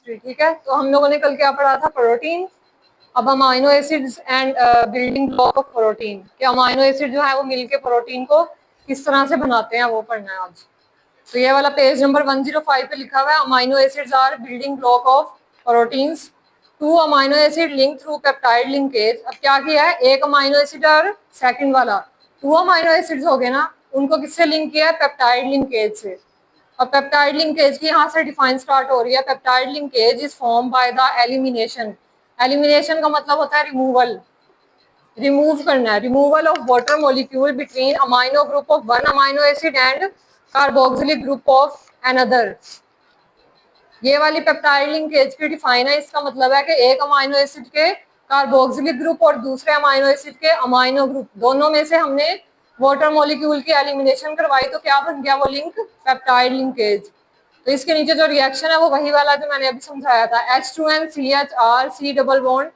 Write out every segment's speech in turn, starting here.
Chemistry, ठीक है। तो हम लोगों ने कल क्या पढ़ा था, प्रोटीन। अब amino acids and building block of protein, कि अमाइनो एसिड जो है वो मिलके प्रोटीन को किस तरह से बनाते हैं, वो पढ़ना है आज। तो ये वाला पेज नंबर 105 पे लिखा हुआ है, amino acids are building block of proteins. Two amino acid link through peptide linkage. अब क्या किया है, एक अमाइनो एसिड और सेकंड वाला, टू अमाइनो एसिड्स हो गए ना, उनको किससे लिंक किया है, पेप्टाइड लिंकेज से। और पेप्टाइड लिंकेज की यहाँ से डिफाइन स्टार्ट हो रही है। Peptide linkage is form by the elimination. Elimination का मतलब होता है रिमूवल, रिमूव करना है, removal of water molecule between amino group of one amino acid and carboxylic group of another. ये वाली पेप्टाइड लिंकेज की डिफाइन है, इसका मतलब है कि एक अमाइनो एसिड के कार्बोक्सिलिक ग्रुप और दूसरे अमाइनो एसिड के अमाइनो ग्रुप, दोनों में से हमने वाटर मॉलिक्यूल की एलिमिनेशन करवाई, तो क्या बन गया वो लिंक, पेप्टाइड लिंकेज। तो इसके नीचे जो रिएक्शन है वो वही वाला जो मैंने अभी समझाया था, H2NCHR, C double bond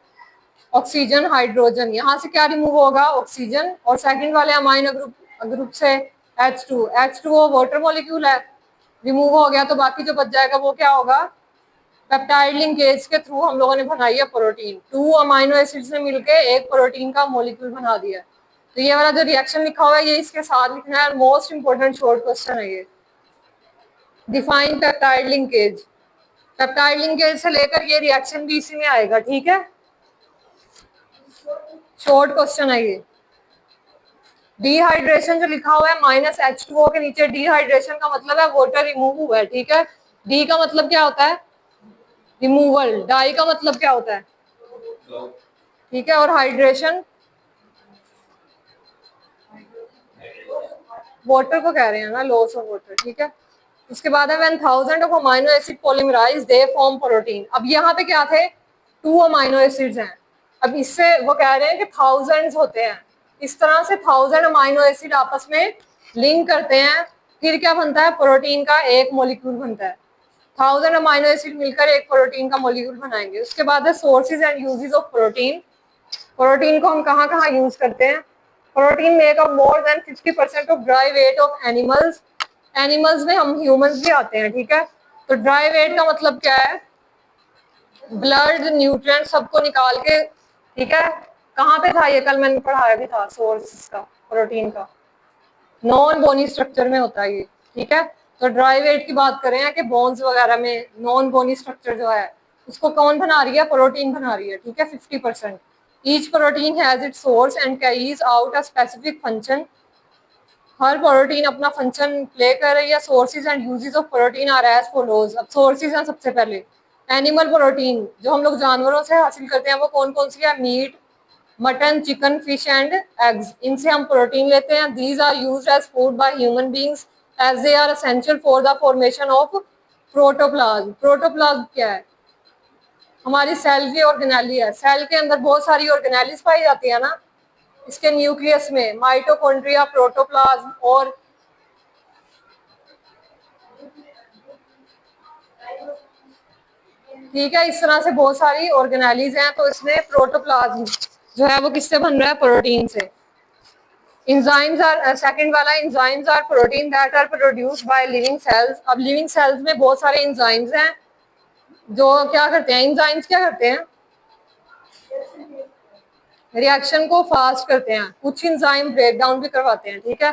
oxygen hydrogen, यहाँ से क्या रिमूव होगा, ऑक्सीजन, और सेकंड वाले अमाइनो ग्रुप से H2O वाटर मॉलिक्यूल है, रिमूव हो गया, तो बाकी जो बच जाएगा वो क्या होगा, पेप्टाइड लिंकेज के थ्रू हम लोगों ने बनाई है प्रोटीन। टू अमाइनो एसिड्स ने मिलकर एक प्रोटीन का मॉलिक्यूल बना दिया। तो ये वाला जो रिएक्शन लिखा हुआ है ये इसके साथ लिखना है, मोस्ट इंपोर्टेंट शॉर्ट क्वेश्चन है ये। Define peptide linkage, peptide linkage से लेकर ये रिएक्शन भी इसी में आएगा, ठीक है, शॉर्ट क्वेश्चन है ये। डिहाइड्रेशन जो लिखा हुआ है -H2O के नीचे, डिहाइड्रेशन का मतलब है वाटर रिमूव हुआ है, ठीक है। डी का मतलब क्या होता है, रिमूवल, डाई का मतलब क्या होता है, ठीक है, और हाइड्रेशन वाटर को कह रहे हैं ना, लॉस ऑफ वाटर, ठीक है। उसके बाद है when 1000 of amino acid polymerise they form protein. अब यहाँ पे क्या थे, 2 अमाइनो एसिड्स हैं। अब इससे वो कह रहे हैं कि थाउजेंड्स होते हैं, इस तरह से 1000 अमाइनो एसिड आपस में लिंक करते हैं, फिर क्या बनता है, प्रोटीन का एक मॉलिक्यूल बनता है। 1000 अमाइनो एसिड मिलकर एक प्रोटीन का मॉलिक्यूल बनाएंगे। उसके बाद है sources and uses of protein. Protein को हम कहाँ कहाँ यूज करते हैं, protein make up more than 50% of dry weight of animals. Animals में हम ह्यूमंस भी आते हैं, ठीक है। तो ड्राई वेट का मतलब क्या है, ब्लड न्यूट्रिएंट सबको निकाल के, ठीक है। कहाँ पे था ये, कल मैंने पढ़ाया भी था, सोर्स का प्रोटीन का नॉन बोनी स्ट्रक्चर में होता है ये, ठीक है। तो ड्राई वेट की बात करें कि बोन्स वगैरह में नॉन बोनी स्ट्रक्चर जो है उसको कौन बना रही है, प्रोटीन बना रही है, ठीक है, 50%। Each protein has its source and carries out a specific function. हर प्रोटीन अपना फंक्शन प्ले कर रही है। Sources and uses of protein are as follows. अब सोर्सेज हैं सबसे पहले, एनिमल प्रोटीन जो हम लोग जानवरों से हासिल करते हैं वो कौन कौन सी है, meat, mutton, chicken, fish and eggs, इनसे हम प्रोटीन लेते हैं। These are used as food by human beings as they are essential for the formation of protoplasm. Protoplasm क्या है, हमारी सेल की ऑर्गेनेली है। सेल के अंदर बहुत सारी ऑर्गेनेलीज पाई जाती है ना, इसके न्यूक्लियस में माइटोकॉन्ड्रिया, प्रोटोप्लाज्म और ठीक है, इस तरह से बहुत सारी ऑर्गेनेलीज हैं। तो इसमें प्रोटोप्लाज्म जो है वो किससे बन रहा है, प्रोटीन से। एंजाइम्स आर, सेकंड वाला, enzymes are protein that are produced by living cells. अब लिविंग सेल्स में बहुत सारे एंजाइम्स हैं जो क्या करते हैं, एंजाइम्स क्या करते हैं, रिएक्शन को फास्ट करते हैं, कुछ एंजाइम ब्रेक डाउन भी करवाते हैं, ठीक है।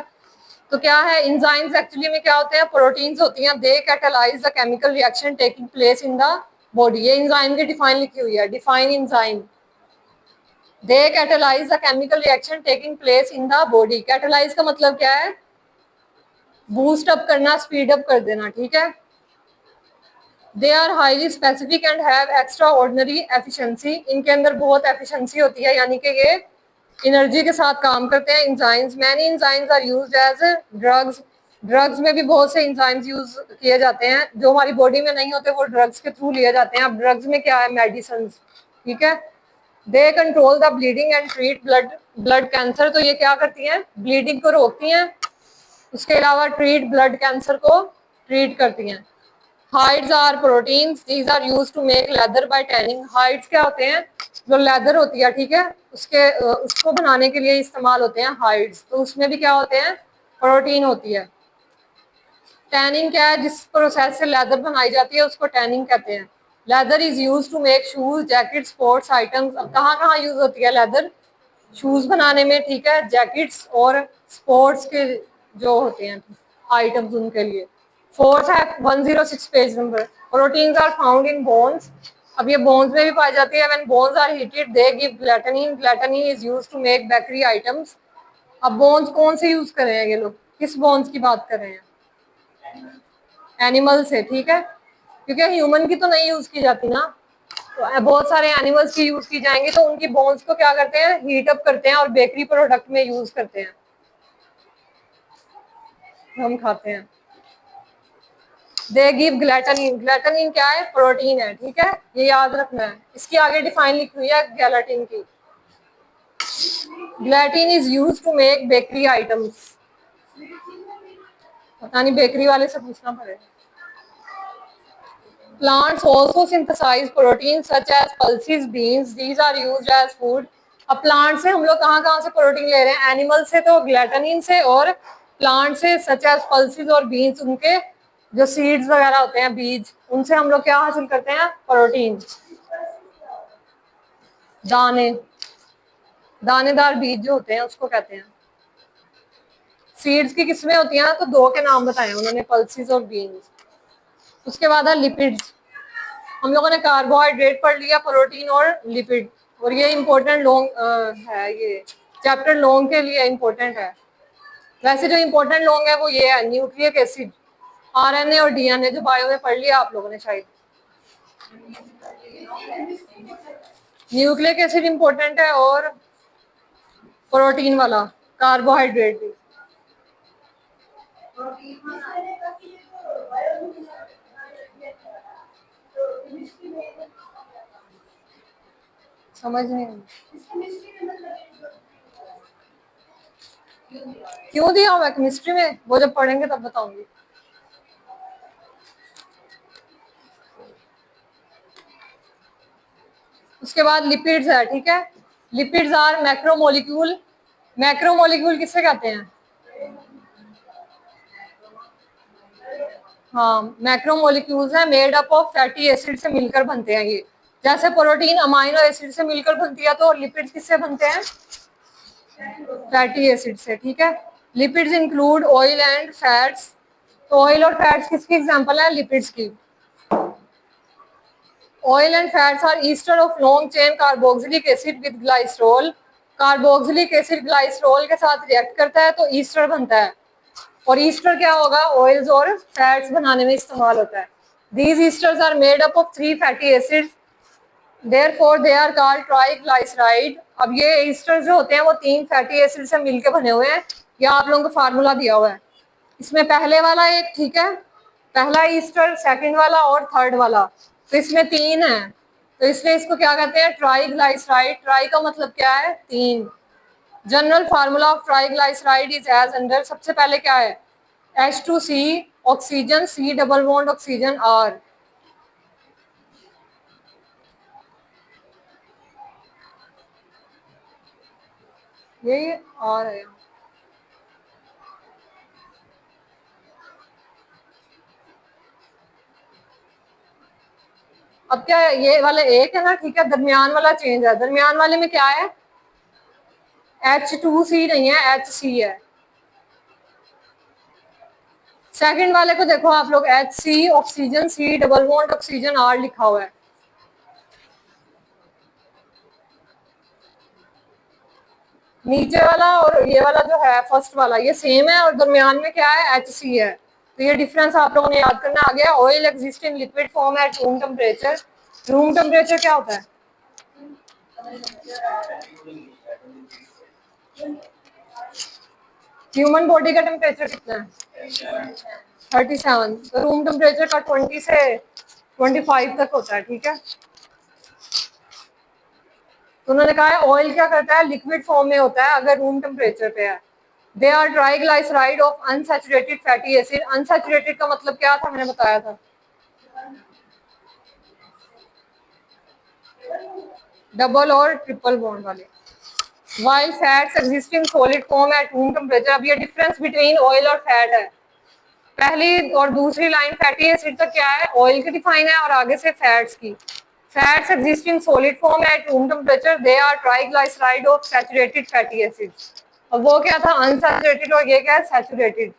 तो क्या है, एंजाइम्स एक्चुअली में क्या होते हैं, प्रोटीन्स होती हैं। They catalyse the chemical reaction taking place in the body. ये एंजाइम की डिफाइन लिखी हुई है, define enzyme. They catalyse the chemical reaction taking place in the body. Catalyse का मतलब क्या है, बूस्ट अप करना, स्पीड अप कर देना, ठीक है। They are highly specific and have extraordinary efficiency. इनके अंदर बहुत एफिशिएंसी होती है, यानी कि ये एनर्जी के साथ काम करते हैं। Enzymes, many enzymes are used as drugs. Drugs में भी बहुत से एंजाइम्स यूज किए जाते हैं, जो हमारी बॉडी में नहीं होते वो ड्रग्स के थ्रू लिए जाते हैं। अब ड्रग्स में क्या है, मेडिसिन, ठीक है। They control the bleeding and treat blood cancer. तो ये क्या करती हैं, ब्लीडिंग को रोकती हैं, उसके अलावा ट्रीट ब्लड कैंसर को ट्रीट करती हैं। Hides are proteins, these are used to make leather by tanning. Hides क्या होते हैं, जो लेदर होती है, ठीक है, उसको बनाने के लिए इस्तेमाल होते हैं हाइड्स। तो उसमें भी क्या होते हैं, प्रोटीन होती है। टैनिंग क्या है, जिस प्रोसेस से लेदर बनाई जाती है उसको टैनिंग कहते हैं। Leather is use to make shoes, jacket, sports items. अब कहाँ कहाँ यूज होती है लेदर? शूज बनाने में, ठीक है, जैकेट्स और स्पोर्ट्स के जो होते हैं आइटम्स उनके लिए। फोर्थ है 106 page number, proteins are found in bones. अब ये बोन्स में भी पाई जाती है। When bones are heated they give gelatin, gelatin is used to make bakery items. अब बोन्स कौन से यूज कर रहे हैं ये लोग? किस बोन्स की बात कर रहे हैं? एनिमल से, ठीक है, क्योंकि ह्यूमन की तो नहीं यूज की जाती ना, तो बहुत सारे एनिमल्स की यूज की जाएंगे, तो उनकी बोन्स को क्या करते हैं? हीट अप करते हैं और बेकरी प्रोडक्ट में यूज करते हैं, हम खाते हैं। दे गिव ग्लैटनिन, ग्लैटनिन क्या है? प्रोटीन है, ठीक है, ये याद रखना है। इसकी आगे डिफाइन लिखी हुई है गैलाटिन की। Gelatin is use to make bakery items. पता नहीं, बेकरी वाले से पूछना पड़ेगा। Plants also synthesize proteins such as pulses, beans. These are used as food. अब प्लांट से हम लोग कहाँ कहाँ से प्रोटीन ले रहे हैं? एनिमल से तो ग्लैटनिन से, और प्लांट से सच एज पल्सेस और बीन्स, उनके जो सीड्स वगैरह होते हैं, बीज, उनसे हम लोग क्या हासिल करते हैं? प्रोटीन। दाने, दानेदार बीज जो होते हैं उसको कहते हैं। सीड्स की किस्में होती हैं, तो दो के नाम बताए उन्होंने, पल्सेस और बीन्स। उसके बाद है लिपिड्स। हम लोगों ने कार्बोहाइड्रेट पढ़ लिया, प्रोटीन और लिपिड, और ये इम्पोर्टेंट लॉन्ग है, ये चैप्टर लॉन्ग के लिए इम्पोर्टेंट है। वैसे जो इम्पोर्टेंट लॉन्ग है वो ये है, न्यूक्लिक एसिड, आरएनए और डीएनए, जो बायो में पढ़ लिया आप लोगों ने शायद। न्यूक्लिक एसिड इम्पोर्टेंट है, और प्रोटीन वाला कार्बोहाइड्रेट भी। समझ नहीं, क्यों दिया हुआ है केमिस्ट्री में? वो जब पढ़ेंगे तब बताऊंगी। उसके बाद लिपिड्स है, ठीक है। Lipids are macromolecule. मैक्रोमोलिक्यूल किससे कहते हैं? हाँ, मैक्रोमोलिक्यूल्स है, made up of fatty acid से मिलकर बनते हैं ये। जैसे प्रोटीन अमाइनो एसिड से मिलकर बनती है, तो लिपिड्स किससे बनते हैं? फैटी एसिड से, ठीक है। Lipids include oil and fats. तो ऑयल और फैट्स किसकी एग्जांपल है? लिपिड्स की। Oil and fats are ester of long chain carboxylic acid with glycerol. Carboxylic acid glycerol के साथ रिएक्ट करता है तो ईस्टर बनता है, और ईस्टर क्या होगा? ऑयल्स और फैट्स बनाने में इस्तेमाल होता है। These esters are made up of 3 fatty acids, therefore they are called triglyceride. अब ये ईस्टर जो होते हैं वो 3 फैटी एसिड से मिलकर बने हुए हैं। या आप लोगों को फार्मूला दिया हुआ है इसमें, पहले वाला एक, ठीक है, पहला ईस्टर, सेकंड वाला और थर्ड वाला, तो इसमें 3 है, तो इसलिए इसको क्या कहते हैं? ट्राइग्लाइसराइड। ट्राई का मतलब क्या है? 3। General formula of triglyceride is as under. सबसे पहले क्या है? H2C, oxygen, C double bond oxygen, R। यही R है। अब क्या है? ये वाला एक है ना, ठीक है, दरमियान वाला चेंज है। दरमियान वाले में क्या है? H2C नहीं है, HC है। सेकंड वाले को देखो आप लोग, HC oxygen, C double bond oxygen, R लिखा हुआ है। नीचे वाला और ये वाला जो है फर्स्ट वाला, ये सेम है, और दरमियान में क्या है? HC है। तो ये डिफरेंस आप लोगों ने याद करना आ गया। Oil exist in liquid form at room temperature. Room temperature क्या होता है? ह्यूमन बॉडी का टेम्परेचर कितना है? 37। तो रूम टेम्परेचर का 20 से 25 तक होता है, ठीक है। तो उन्होंने कहा है ऑयल क्या करता है? लिक्विड फॉर्म में होता है अगर रूम टेम्परेचर पे है। They are triglyceride of unsaturated fatty acid. Unsaturated का मतलब क्या था? मैंने बताया था, डबल और ट्रिपल बॉन्ड वाले। While fats existing solid form at room temperature. अब ये डिफरेंस बिटवीन ऑयल और फैट है। पहली और दूसरी लाइन फैटी एसिड तक क्या है, ऑयल की डिफाइन है और आगे से फैट्स की। Fats existing solid form at room temperature, they are triglyceride of saturated fatty acids. और वो क्या था, अनसैचुरेटेड, और ये क्या है, सैचुरेटेड।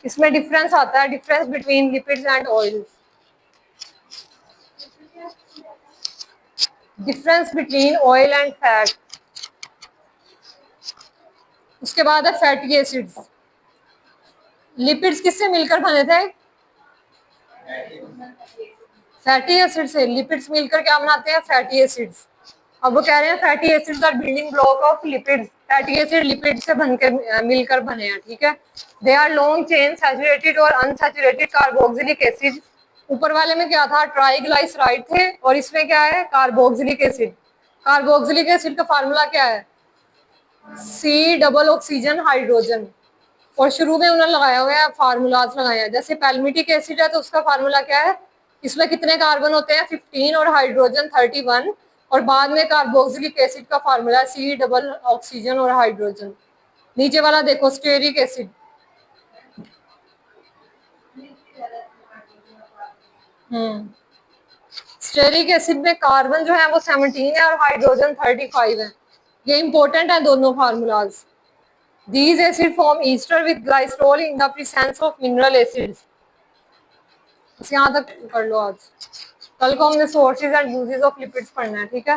इसमें डिफरेंस आता है, difference between lipids and oil, difference between oil and fat. उसके बाद है फैटी एसिड्स। लिपिड्स किससे मिलकर बने थे, फैटी एसिड से। लिपिड्स मिलकर क्या बनाते हैं, फैटी एसिड्स। अब वो कह रहे हैं fatty acids are building block of lipids. Fatty acid lipid से बनकर मिलकर बने हैं, ठीक है। They are long chain saturated और अनसैचुरेटेड कार्बोक्सिलिक एसिड। ऊपर वाले में क्या था, ट्राइग्लाइसराइड थे, और इसमें क्या है, कार्बोक्सिलिक एसिड। कार्बोक्सिलिक एसिड का फार्मूला क्या है, सी डबल ऑक्सीजन हाइड्रोजन। और शुरू में उन्होंने लगाया हुआ है फार्मूलाज लगाए हैं, जैसे पैल्मिटिक एसिड है तो उसका फार्मूला क्या है, इसमें कितने कार्बन होते हैं, 15, और हाइड्रोजन 31। और बाद में कार्बोक्सिलिक एसिड का फार्मूला सी डबल ऑक्सीजन और हाइड्रोजन। नीचे वाला देखो, स्टेरिक एसिड। स्टेरिक एसिड में कार्बन जो है वो 17 है और हाइड्रोजन 35 है। ये इंपॉर्टेंट है दोनों formulas. These acid form ester with glycerol in the presence of mineral acids. बस यहाँ तक कर लो आज। कल को हमने sources and uses of lipids पढ़ना है, ठीक है।